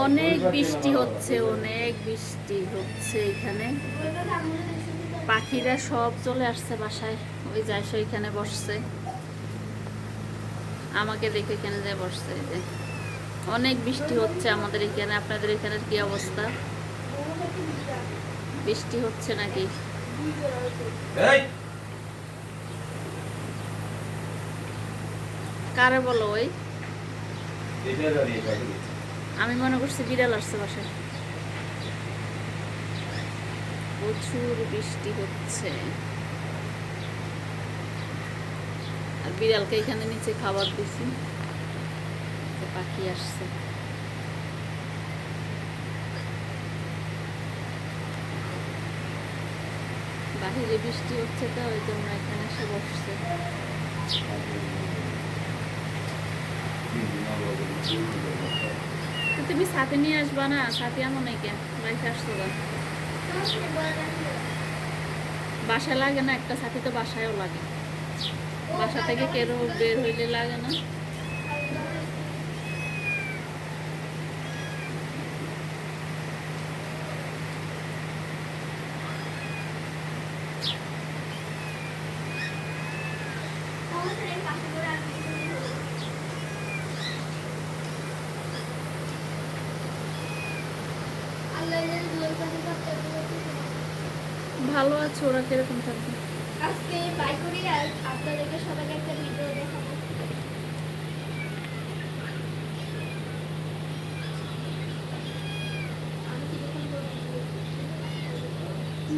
অনেক বৃষ্টি হচ্ছে, অনেক বৃষ্টি হচ্ছে এখানে। পাখিরা সব চলে আসছে বাসায়, ওই যায় এখানে বসছে, আমাকে দেখে এখানে যায় বসছে। এই যে অনেক বৃষ্টি হচ্ছে আমাদের এখানে। আপনাদের এখানের কি অবস্থা? বৃষ্টি হচ্ছে নাকি? কারে বলো? ওই আমি মনে করছি বিড়াল আসছে বাসায়। প্রচুর বৃষ্টি হচ্ছে, আর বিড়ালকে এখানে নিচে খাবার দিছি, পাখি আসছে। বাহিরে বৃষ্টি হচ্ছে তো ওই জন্য এখানে এসে বসছে। তুমি সাথে নিয়ে আসবা না? সাথে আনো নাই কেন? রাইখে আসছো না? বাসায় লাগে না একটা সাথে? তো বাসায়ও লাগে, বাসা থেকে কেউ বের হইলে লাগে না? ভালো আছে, ওরা কিরকম থাকবে? আজকে বাই করি আর আপনাদেরকে সবাইকে একটা ভিডিও দেখাবো।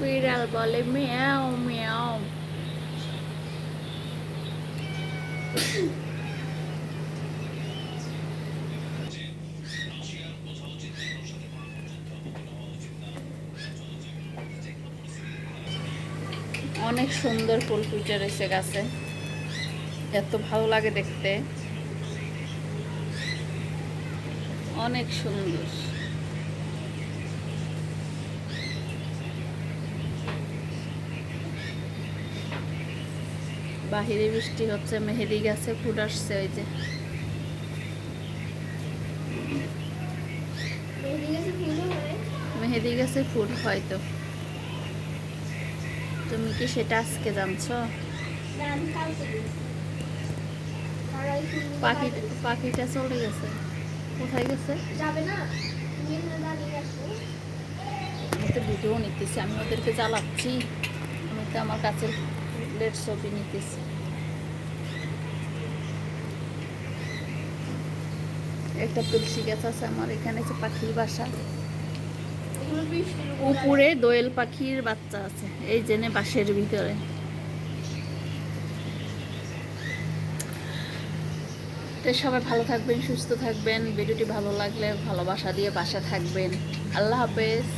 বিড়াল বলে মিয়াও মিয়াও। অনেক সুন্দর ফুল ফুটে রয়েছে গাছে, এত ভালো লাগে দেখতে, অনেক সুন্দর। বাহিরে বৃষ্টি হচ্ছে, মেহেদি গাছে ফুল আসছে। ওই যে মেহেদি গাছে ফুল হয়তো। তুমি কি সেটা আজকে জানছো? পাখিটা চলে গেছে, কোথায় গেছে? আমি তো ভিডিও নিতেছি, আমি ওদেরকে জ্বালাচ্ছি, আমি তো আমার কাছে ফুলের ছবি নিতেছি। একটা তুলসী গাছ আছে আমার এখানে, যে পাখির বাসা, উপরে দোয়েল পাখির বাচ্চা আছে এই জেনে বাসের ভিতরে। তো সবাই ভালো থাকবেন, সুস্থ থাকবেন। ভিডিওটি ভালো লাগলে ভালোবাসা দিয়ে পাশে থাকবেন। আল্লাহ হাফেজ।